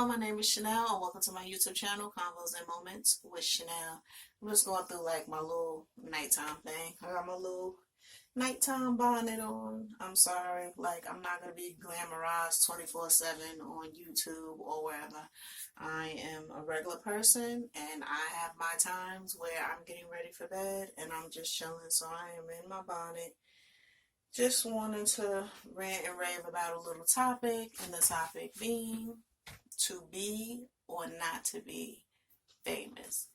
Hello, my name is Chanel, and welcome to my YouTube channel, Convos and Moments with Chanel. I'm just going through like my little nighttime thing. I got my little nighttime bonnet on. I'm sorry, like I'm not gonna be glamorized 24/7 on YouTube or wherever. I am a regular person, and I have my times where I'm getting ready for bed, and I'm just chilling. So I am in my bonnet. Just wanted to rant and rave about a little topic, and the topic being to be or not to be famous.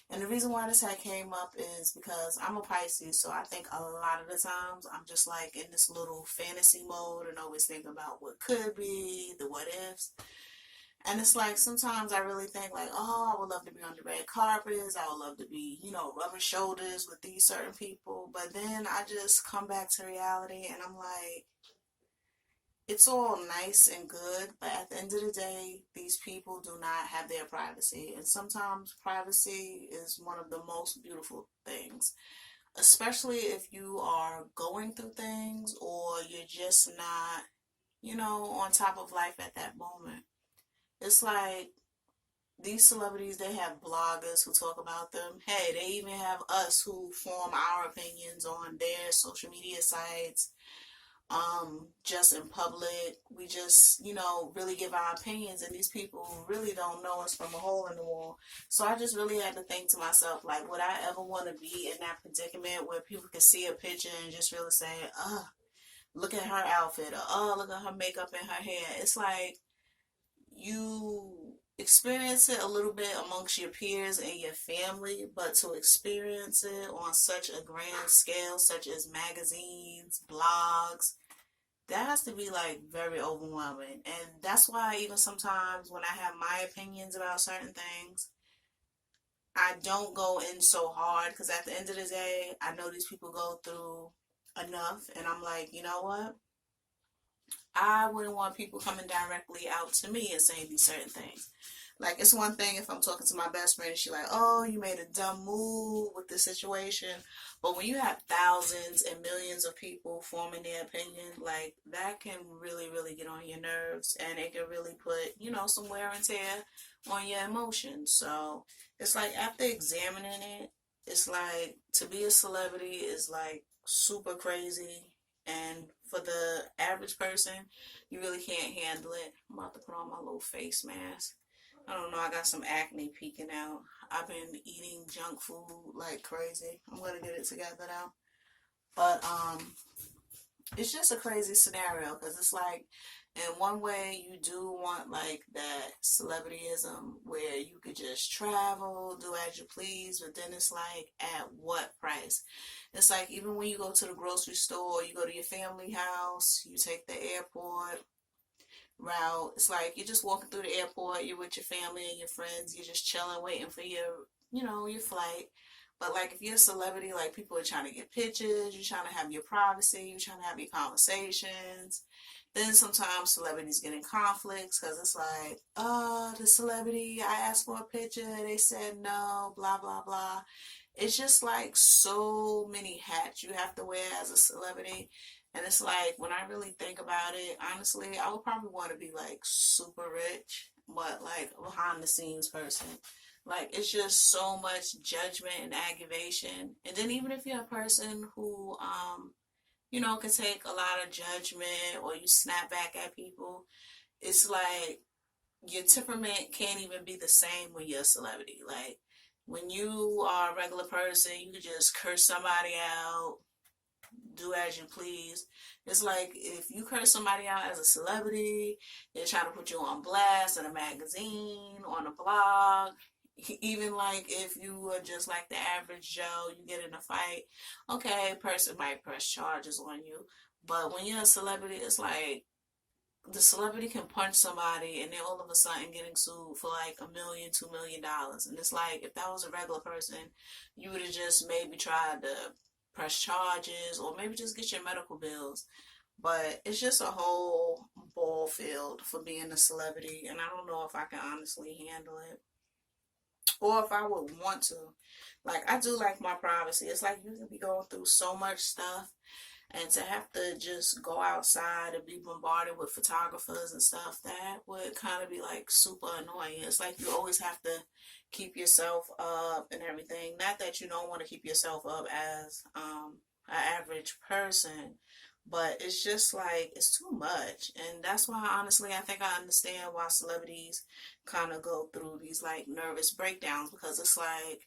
And the reason why this had came up is because I'm a Pisces, so I think a lot of the times I'm just like in this little fantasy mode and always thinking about what could be, the what ifs. And it's like sometimes I really think like, oh, I would love to be on the red carpets. I would love to be, rubbing shoulders with these certain people. But then I just come back to reality and I'm like, it's all nice and good, but at the end of the day, these people do not have their privacy. And sometimes privacy is one of the most beautiful things, especially if you are going through things or you're just not, on top of life at that moment. It's like these celebrities, they have bloggers who talk about them. Hey, they even have us who form our opinions on their social media sites, just in public. We just, really give our opinions, and these people really don't know us from a hole in the wall. So I just really had to think to myself, like, would I ever want to be in that predicament where people can see a picture and just really say, look at her outfit, or look at her makeup and her hair. It's like you experience it a little bit amongst your peers and your family, but to experience it on such a grand scale, such as magazines, blogs, that has to be like very overwhelming. And that's why even sometimes when I have my opinions about certain things, I don't go in so hard, because at the end of the day, I know these people go through enough, and I'm like, you know what? I wouldn't want people coming directly out to me and saying these certain things. Like, it's one thing if I'm talking to my best friend and she's like, oh, you made a dumb move with this situation. But when you have thousands and millions of people forming their opinion, like, that can really, really get on your nerves. And it can really put, some wear and tear on your emotions. So it's like, after examining it, it's like, to be a celebrity is like super crazy. And for the average person, you really can't handle it. I'm about to put on my little face mask. I don't know, I got some acne peeking out. I've been eating junk food like crazy. I'm gonna get it together now. But it's just a crazy scenario, because it's like, in one way you do want like that celebrityism where you could just travel, do as you please, but then it's like, at what price? It's like, even when you go to the grocery store, you go to your family house, you take the airport route. It's like you're just walking through the airport, you're with your family and your friends, you're just chilling, waiting for your flight. But like, if you're a celebrity, like, people are trying to get pictures, you're trying to have your privacy, you're trying to have your conversations. Then sometimes celebrities get in conflicts because it's like, the celebrity, I asked for a picture, they said no, blah, blah, blah. It's just like so many hats you have to wear as a celebrity. And it's like, when I really think about it, honestly, I would probably want to be like super rich, but like behind the scenes person. Like, it's just so much judgment and aggravation. And then even if you're a person who, can take a lot of judgment, or you snap back at people, it's like your temperament can't even be the same when you're a celebrity. Like, when you are a regular person, you can just curse somebody out, do as you please. It's like, if you curse somebody out as a celebrity, they're trying to put you on blast in a magazine, on a blog. Even like, if you are just like the average Joe, you get in a fight, okay, a person might press charges on you. But when you're a celebrity, it's like, the celebrity can punch somebody and they're all of a sudden getting sued for like $1 million, $2 million. And it's like, if that was a regular person, you would have just maybe tried to press charges, or maybe just get your medical bills. But it's just a whole ball field for being a celebrity, and I don't know if I can honestly handle it, or if I would want to. Like, I do like my privacy. It's like, you can be going through so much stuff, And to have to just go outside and be bombarded with photographers and stuff, that would kind of be like super annoying. It's like you always have to keep yourself up and everything. Not that you don't want to keep yourself up as an average person, but it's just like it's too much. And that's why honestly I think I understand why celebrities kind of go through these like nervous breakdowns, because it's like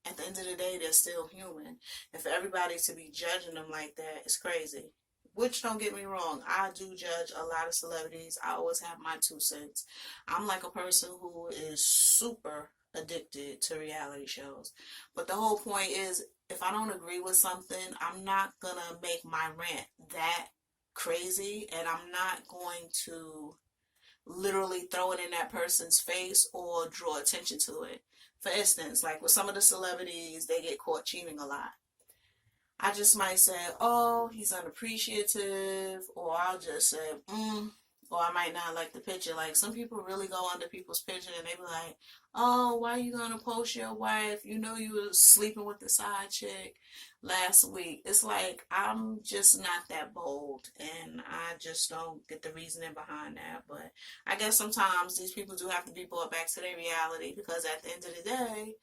at the end of the day, they're still human. And for everybody to be judging them like that is crazy. Which, don't get me wrong, I do judge a lot of celebrities. I always have my 2 cents. I'm like a person who is super addicted to reality shows. But the whole point is, if I don't agree with something, I'm not gonna make my rant that crazy, and I'm not going to literally throw it in that person's face or draw attention to it. For instance, like with some of the celebrities, they get caught cheating a lot. I just might say, oh, he's unappreciative, or I'll just say, or I might not like the picture. Like some people really go under people's picture and they be like, oh, why are you gonna post your wife? You know you was sleeping with the side chick last week. It's like I'm just not that bold, and I just don't get the reasoning behind that. But I guess sometimes these people do have to be brought back to their reality, because at the end of the day,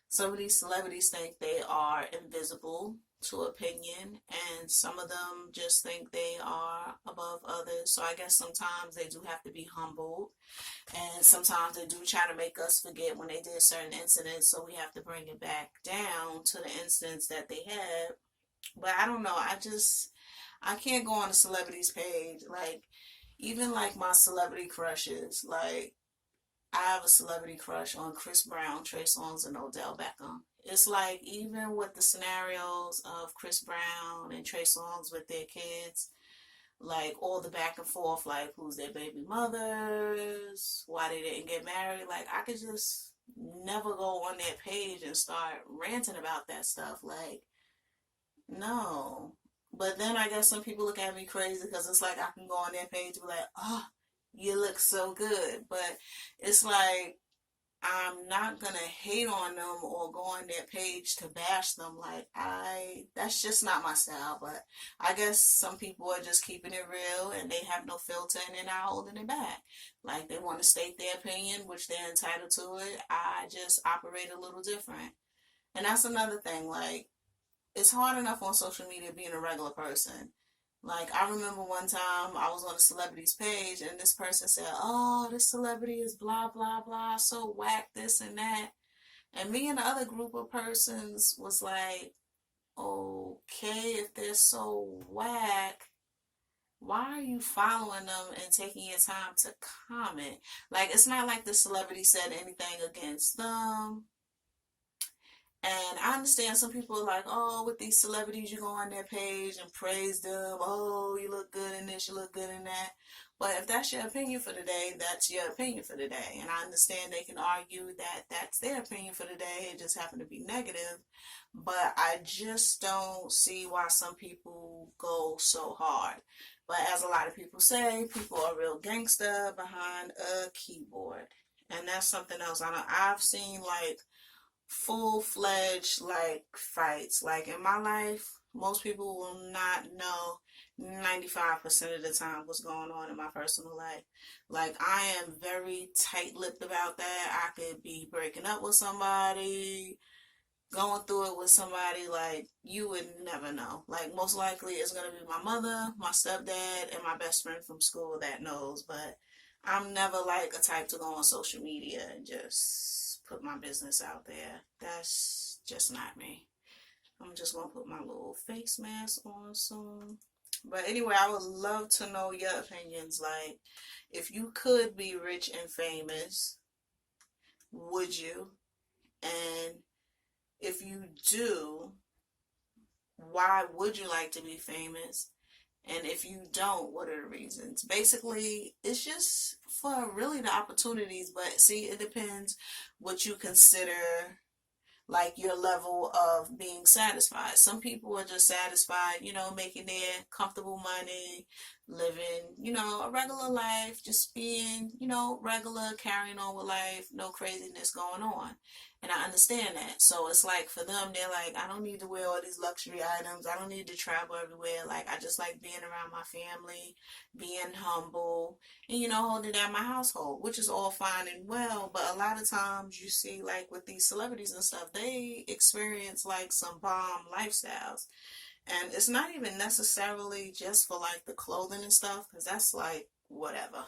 some of these celebrities think they are invisible to opinion, and some of them just think they are above others. So I guess sometimes they do have to be humbled, and sometimes they do try to make us forget when they did certain incidents, so we have to bring it back down to the incidents that they had. But I don't know, I can't go on a celebrity's page, like even like my celebrity crushes, like I have a celebrity crush on Chris Brown, Trey Songz, and Odell Beckham. It's like even with the scenarios of Chris Brown and Trey Songz with their kids, like all the back and forth, like who's their baby mothers, why they didn't get married, like I could just never go on their page and start ranting about that stuff. Like, no. But then I guess some people look at me crazy because it's like I can go on their page and be like, oh, you look so good. But it's like I'm not gonna hate on them or go on their page to bash them. Like that's just not my style. But I guess some people are just keeping it real and they have no filter and they're not holding it back. Like they want to state their opinion, which they're entitled to it. I just operate a little different. And that's another thing. Like it's hard enough on social media being a regular person. Like, I remember one time I was on a celebrity's page and this person said, oh, this celebrity is blah, blah, blah, so whack, this and that. And me and the other group of persons was like, okay, if they're so whack, why are you following them and taking your time to comment? Like, it's not like the celebrity said anything against them. And I understand some people are like, oh, with these celebrities, you go on their page and praise them. Oh, you look good in this, you look good in that. But if that's your opinion for the day, that's your opinion for the day. And I understand they can argue that that's their opinion for the day. It just happened to be negative. But I just don't see why some people go so hard. But as a lot of people say, people are real gangster behind a keyboard. And that's something else. I know I've seen like full-fledged like fights. Like in my life, most people will not know 95% of the time what's going on in my personal life. Like I am very tight-lipped about that. I could be breaking up with somebody, going through it with somebody, like you would never know. Like most likely it's gonna be my mother, my stepdad, and my best friend from school that knows. But I'm never like a type to go on social media and just put my business out there. That's just not me. I'm just gonna put my little face mask on soon. But anyway, I would love to know your opinions. Like, if you could be rich and famous, would you? And if you do, why would you like to be famous? And if you don't, what are the reasons? Basically, it's just for really the opportunities. But see, it depends what you consider like your level of being satisfied. Some people are just satisfied, you know, making their comfortable money, living, a regular life, just being, regular, carrying on with life, no craziness going on. And I understand that. So it's like for them, they're like, I don't need to wear all these luxury items. I don't need to travel everywhere. Like, I just like being around my family, being humble, and, holding down my household, which is all fine and well. But a lot of times you see, like, with these celebrities and stuff, they experience like some bomb lifestyles. And it's not even necessarily just for like the clothing and stuff, because that's like whatever.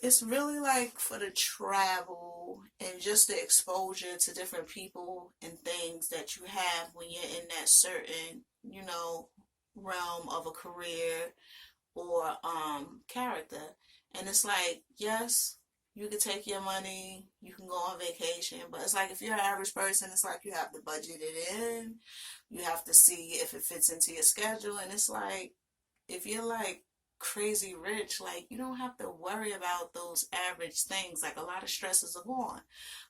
It's really like for the travel and just the exposure to different people and things that you have when you're in that certain, realm of a career or character. And it's like, yes, you can take your money, you can go on vacation, but it's like if you're an average person, it's like you have to budget it in. You have to see if it fits into your schedule. And it's like, if you're like crazy rich, like you don't have to worry about those average things. Like a lot of stresses are gone.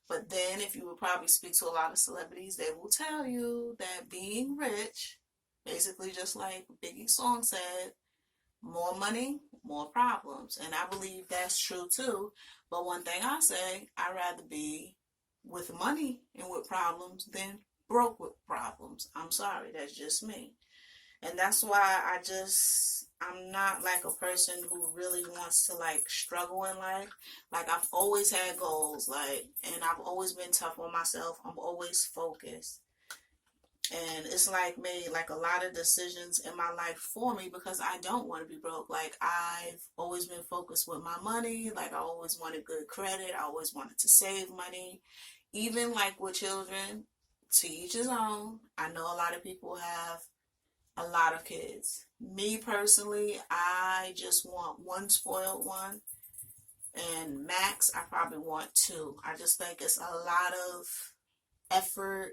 But then if you would probably speak to a lot of celebrities, they will tell you that being rich, basically just like Biggie's song said, more money, more problems. And I believe that's true too. But one thing I say, I'd rather be with money and with problems than broke with problems. I'm sorry, that's just me. And that's why I'm not like a person who really wants to like struggle in life. Like I've always had goals, like, and I've always been tough on myself. I'm always focused. And it's like made like a lot of decisions in my life for me because I don't want to be broke. Like I've always been focused with my money. Like I always wanted good credit. I always wanted to save money. Even like with children, to each his own. I know a lot of people have a lot of kids. Me personally, I just want one spoiled one. And max, I probably want two. I just think it's a lot of effort,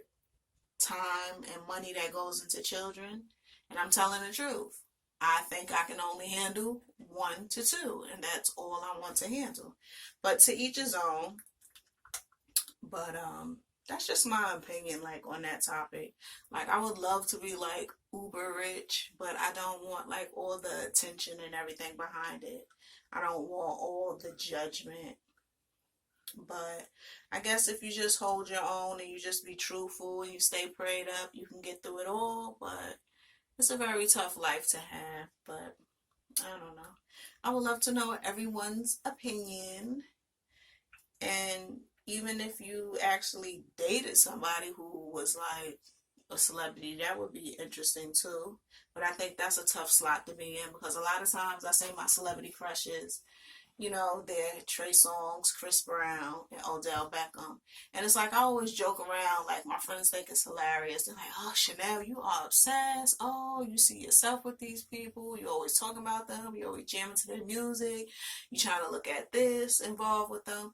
time, and money that goes into children. And I'm telling the truth. I think I can only handle 1 to 2, and that's all I want to handle. But to each his own. But that's just my opinion, like, on that topic. Like, I would love to be like uber rich, but I don't want like all the attention and everything behind it. I don't want all the judgment. But I guess if you just hold your own and you just be truthful and you stay prayed up, you can get through it all. But it's a very tough life to have. But I don't know. I would love to know everyone's opinion. And even if you actually dated somebody who was like a celebrity, that would be interesting too. But I think that's a tough slot to be in because a lot of times I say my celebrity crushes, they're Trey Songz, Chris Brown, and Odell Beckham. And it's like I always joke around, like my friends think it's hilarious. They're like, oh, Chanel, you are obsessed. Oh, you see yourself with these people. You always talking about them. You always jamming to their music. You trying to look at this, involved with them.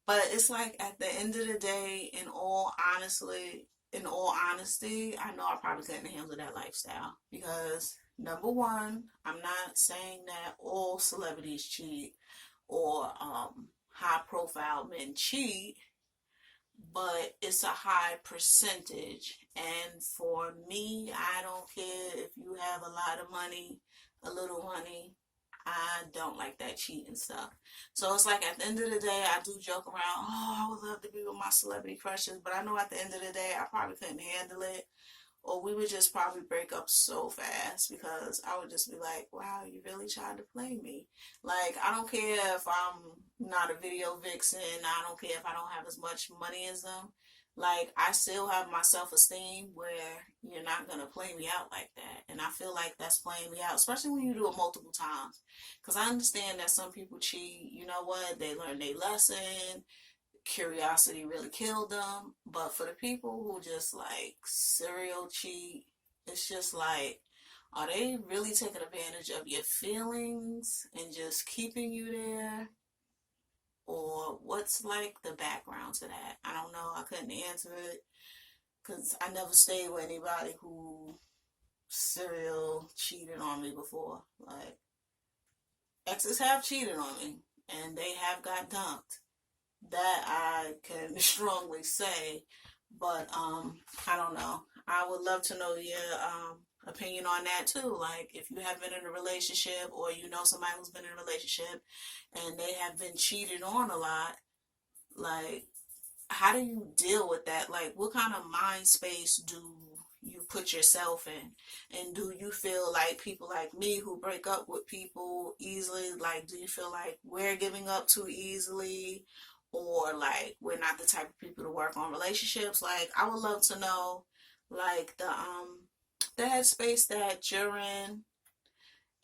But it's like at the end of the day, in all honesty, I know I probably couldn't handle that lifestyle because number one, I'm not saying that all celebrities cheat or high profile men cheat, but it's a high percentage. And for me, I don't care if you have a lot of money, a little money. I don't like that cheating stuff. So it's like at the end of the day, I do joke around, oh, I would love to be with my celebrity crushes, but I know at the end of the day, I probably couldn't handle it. Or we would just probably break up so fast because I would just be like, wow, you really tried to play me. Like, I don't care if I'm not a video vixen. I don't care if I don't have as much money as them. Like, I still have my self-esteem where you're not going to play me out like that. And I feel like that's playing me out, especially when you do it multiple times. Because I understand that some people cheat. You know what? They learn their lesson. Curiosity really killed them. But for the people who just like serial cheat, it's just like, are they really taking advantage of your feelings and just keeping you there? Or what's like the background to that? I don't know. I couldn't answer it because I never stayed with anybody who serial cheated on me before. Like, exes have cheated on me and they have got dumped. That I can strongly say, but I don't know. I would love to know your opinion on that too. Like, if you have been in a relationship, or you know somebody who's been in a relationship and they have been cheated on a lot, like, how do you deal with that? Like, what kind of mind space do you put yourself in? And do you feel like people like me who break up with people easily, like, do you feel like we're giving up too easily? Or like we're not the type of people to work on relationships? Like, I would love to know, like, the headspace that you're in,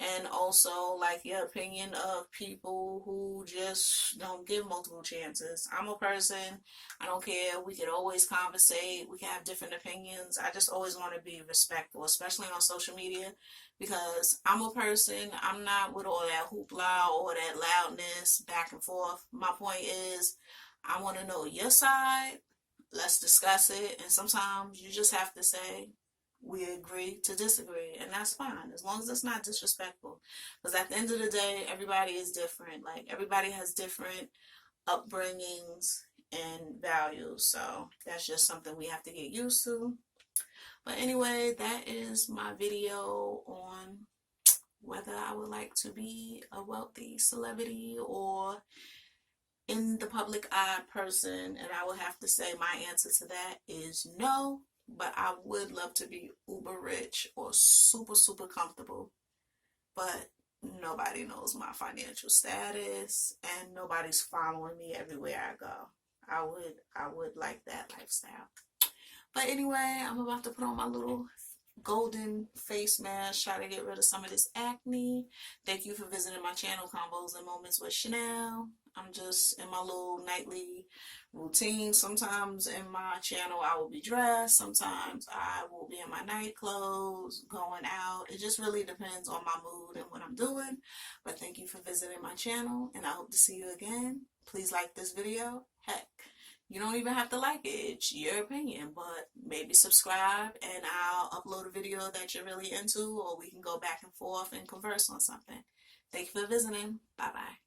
and also like your opinion of people who just don't give multiple chances. I'm a person, I don't care, we could always conversate, we can have different opinions. I just always want to be respectful, especially on social media, because I'm a person, I'm not with all that hoopla or that loudness back and forth. My point is, I want to know your side, let's discuss it, and sometimes you just have to say, we agree to disagree, and that's fine as long as it's not disrespectful, because at the end of the day, everybody is different. Like, everybody has different upbringings and values, so that's just something we have to get used to. But anyway, that is my video on whether I would like to be a wealthy celebrity or in the public eye person, and I would have to say my answer to that is no. But I would love to be uber rich or super, super comfortable. But nobody knows my financial status, and nobody's following me everywhere I go. I would like that lifestyle. But anyway, I'm about to put on my little golden face mask, try to get rid of some of this acne. Thank you for visiting my channel, Convos and Moments with Chanel. I'm just in my little nightly routine. Sometimes in my channel I will be dressed, sometimes I will be in my night clothes, going out. It just really depends on my mood and what I'm doing. But thank you for visiting my channel, and I hope to see you again. Please like this video. Heck, you don't even have to like it, it's your opinion, but maybe subscribe and I'll upload a video that you're really into, or we can go back and forth and converse on something. Thank you for visiting. Bye bye.